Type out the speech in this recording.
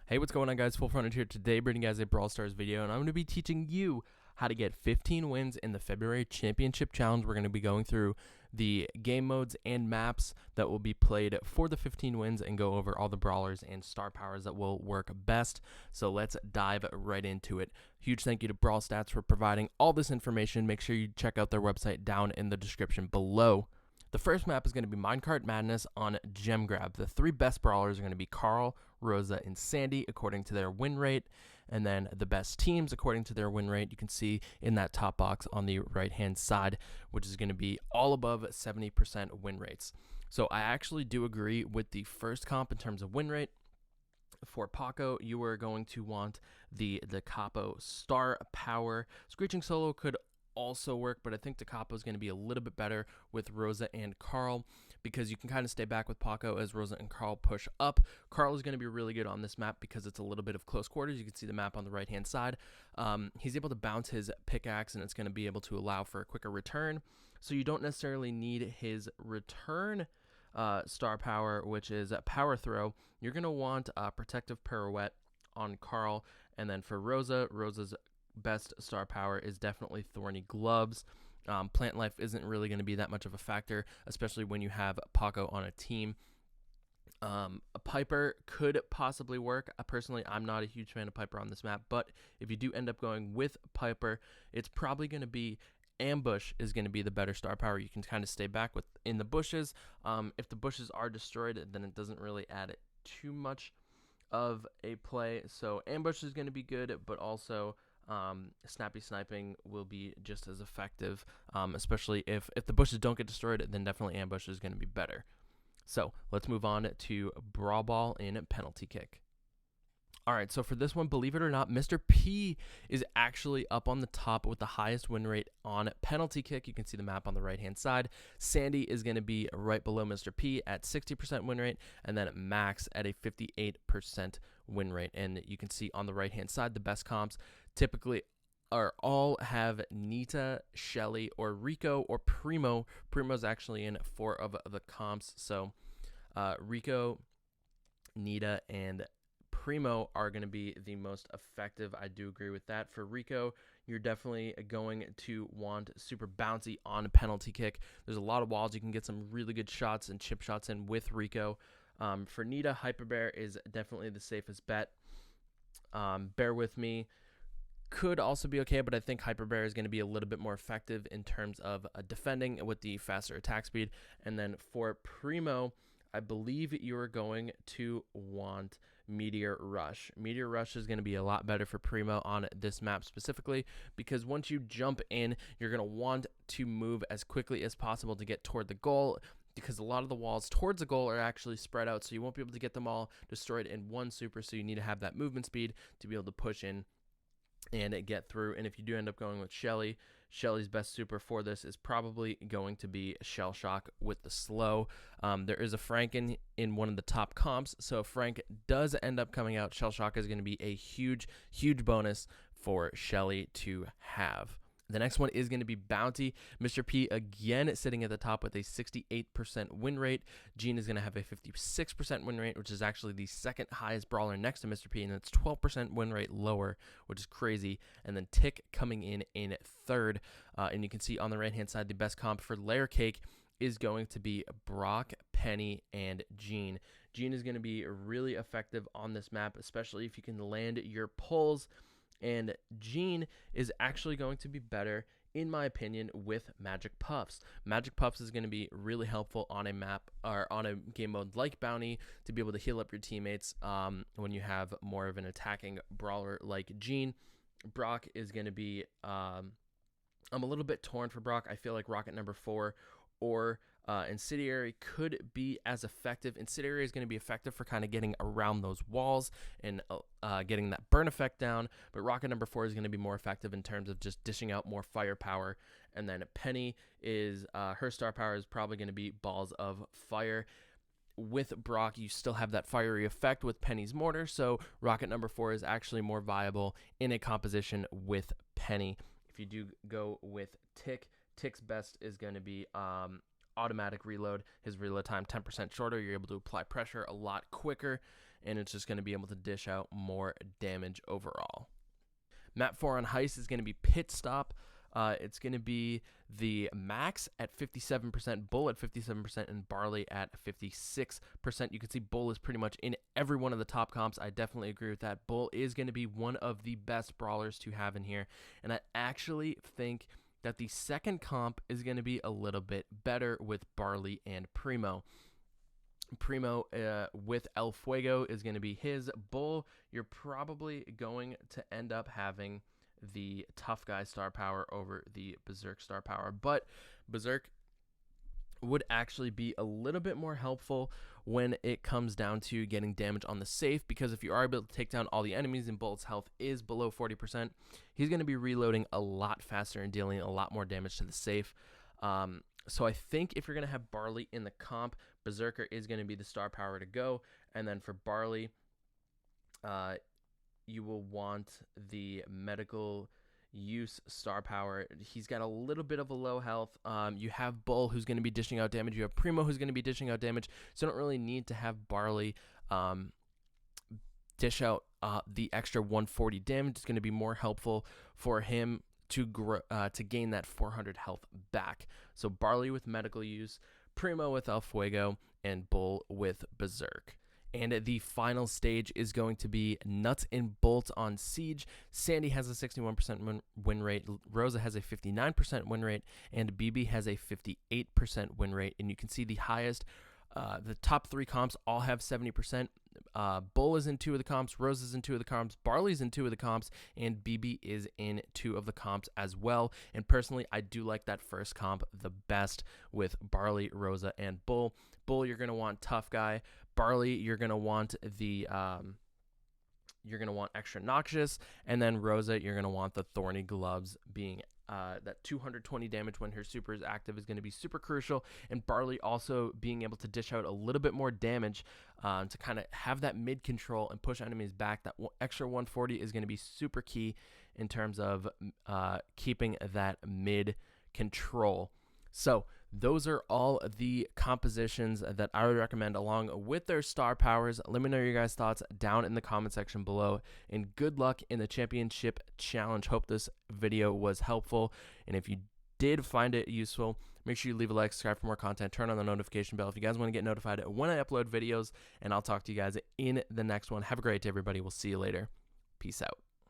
Hey, what's going on, guys? FullFrontage here today, bringing you guys a Brawl Stars video, and I'm going to be teaching you how to get 15 wins in the February Championship Challenge. We're going to be going through the game modes and maps that will be played for the 15 wins and go over all the brawlers and star powers that will work best. So let's dive right into it. Huge thank you to Brawl Stats for providing all this information. Make sure you check out their website down in the description below. The first map is going to be Minecart Madness on Gem Grab. The three best brawlers are going to be Carl, Rosa, and Sandy according to their win rate, and then the best teams according to their win rate you can see in that top box on the right hand side, which is going to be all above 70% win rates. So I actually do agree with the first comp in terms of win rate. For Paco, you are going to want the Capo star power. Screeching solo could also work, but I think the Capo is going to be a little bit better with Rosa and Carl because you can kind of stay back with Paco as Rosa and Carl push up. Carl is going to be really good on this map because it's a little bit of close quarters. You can see the map on the right hand side. He's able to bounce his pickaxe and it's going to be able to allow for a quicker return, so you don't necessarily need his return star power, which is a power throw. You're going to want a protective pirouette on Carl, and then for Rosa's best star power is definitely thorny gloves. Plant life isn't really going to be that much of a factor, especially when you have Paco on a team. A Piper could possibly work. Personally, I'm not a huge fan of Piper on this map, but if you do end up going with Piper, it's probably going to be Ambush is going to be the better star power. You can kind of stay back with in the bushes. If the bushes are destroyed, then it doesn't really add too much of a play. So Ambush is going to be good, but also snappy sniping will be just as effective, especially if the bushes don't get destroyed, then definitely Ambush is going to be better. So let's move on to Brawl Ball in Penalty Kick. Alright, so for this one, believe it or not, Mr. P is actually up on the top with the highest win rate on Penalty Kick. You can see the map on the right-hand side. Sandy is going to be right below Mr. P at 60% win rate, and then Max at a 58% win rate. And you can see on the right-hand side, the best comps typically all have Nita, Shelly, or Rico, or Primo. Primo's actually in 4 of the comps, so Rico, Nita, and Primo are going to be the most effective. I do agree with that. For Rico, you're definitely going to want super bouncy on Penalty Kick. There's a lot of walls. You can get some really good shots and chip shots in with Rico. For Nita, Hyper Bear is definitely the safest bet. Bear with me could also be okay, but I think Hyper Bear is going to be a little bit more effective in terms of defending with the faster attack speed. And then for Primo, I believe you are going to want Meteor Rush. Meteor Rush is going to be a lot better for Primo on this map specifically because once you jump in, you're going to want to move as quickly as possible to get toward the goal, because a lot of the walls towards the goal are actually spread out, so you won't be able to get them all destroyed in one super, so you need to have that movement speed to be able to push in and get through. And if you do end up going with Shelly, Shelly's best super for this is probably going to be Shell Shock with the slow. There is a Frank in one of the top comps, so if Frank does end up coming out, Shell Shock is going to be a huge bonus for Shelly to have. The next one is going to be Bounty. Mr. P again sitting at the top with a 68% win rate. Gene is going to have a 56% win rate, which is actually the second highest brawler next to Mr. P, and it's 12% win rate lower, which is crazy. And then Tick coming in third. And you can see on the right-hand side, the best comp for Layer Cake is going to be Brock, Penny, and Gene. Gene is going to be really effective on this map, especially if you can land your pulls. And Gene is actually going to be better, in my opinion, with Magic Puffs. Magic Puffs is going to be really helpful on a map or on a game mode like Bounty to be able to heal up your teammates when you have more of an attacking brawler like Gene. Brock is going to be, I'm a little bit torn for Brock. I feel like Rocket number 4 or Incendiary could be as effective. Incendiary is going to be effective for kind of getting around those walls and getting that burn effect down, but Rocket number 4 is going to be more effective in terms of just dishing out more firepower. And then Penny is, her star power is probably going to be Balls of Fire. With Brock, you still have that fiery effect with Penny's mortar, so Rocket number 4 is actually more viable in a composition with Penny. If you do go with Tick, Tick's best is going to be automatic reload. His reload time 10% shorter. You're able to apply pressure a lot quicker. and it's just going to be able to dish out more damage overall. Map 4 on Heist is going to be Pit Stop. It's going to be the Max at 57%, Bull at 57%, and Barley at 56%. You can see Bull is pretty much in every one of the top comps. I definitely agree with that. Bull is going to be one of the best brawlers to have in here, and I actually think that the second comp is going to be a little bit better with Barley and Primo. Primo with El Fuego is going to be his. Bull, you're probably going to end up having the Tough Guy star power over the Berserk star power, but Berserk would actually be a little bit more helpful when it comes down to getting damage on the safe, because if you are able to take down all the enemies and Bull's health is below 40%, he's going to be reloading a lot faster and dealing a lot more damage to the safe. So I think if you're going to have Barley in the comp, Berserker is going to be the star power to go, and then for Barley, you will want the medical use star power. He's got a little bit of a low health. You have Bull, who's going to be dishing out damage. You have Primo, who's going to be dishing out damage. So you don't really need to have Barley dish out the extra 140 damage. It's going to be more helpful for him to gain that 400 health back. So Barley with medical use, Primo with El Fuego, and Bull with Berserk. And the final stage is going to be Nuts and Bolts on Siege. Sandy has a 61% win rate, Rosa has a 59% win rate, and BB has a 58% win rate. And you can see the highest, the top 3 comps all have 70%. Bull is in 2 of the comps, Rose is in 2 of the comps, Barley's in 2 of the comps, and BB is in 2 of the comps as well. And personally, I do like that first comp the best with Barley, Rosa, and Bull. Bull, you're going to want Tough Guy. Barley, you're going to want the extra noxious, and then Rosa, you're going to want the Thorny Gloves, being that 220 damage when her super is active is going to be super crucial, and Barley also being able to dish out a little bit more damage to kind of have that mid control and push enemies back. That extra 140 is going to be super key in terms of keeping that mid control. So those are all the compositions that I would recommend along with their star powers. Let me know your guys' thoughts down in the comment section below, and good luck in the championship challenge. Hope this video was helpful, and if you did find it useful, make sure you leave a like, subscribe for more content, turn on the notification bell if you guys want to get notified when I upload videos, and I'll talk to you guys in the next one. Have a great day, everybody. We'll see you later. Peace out.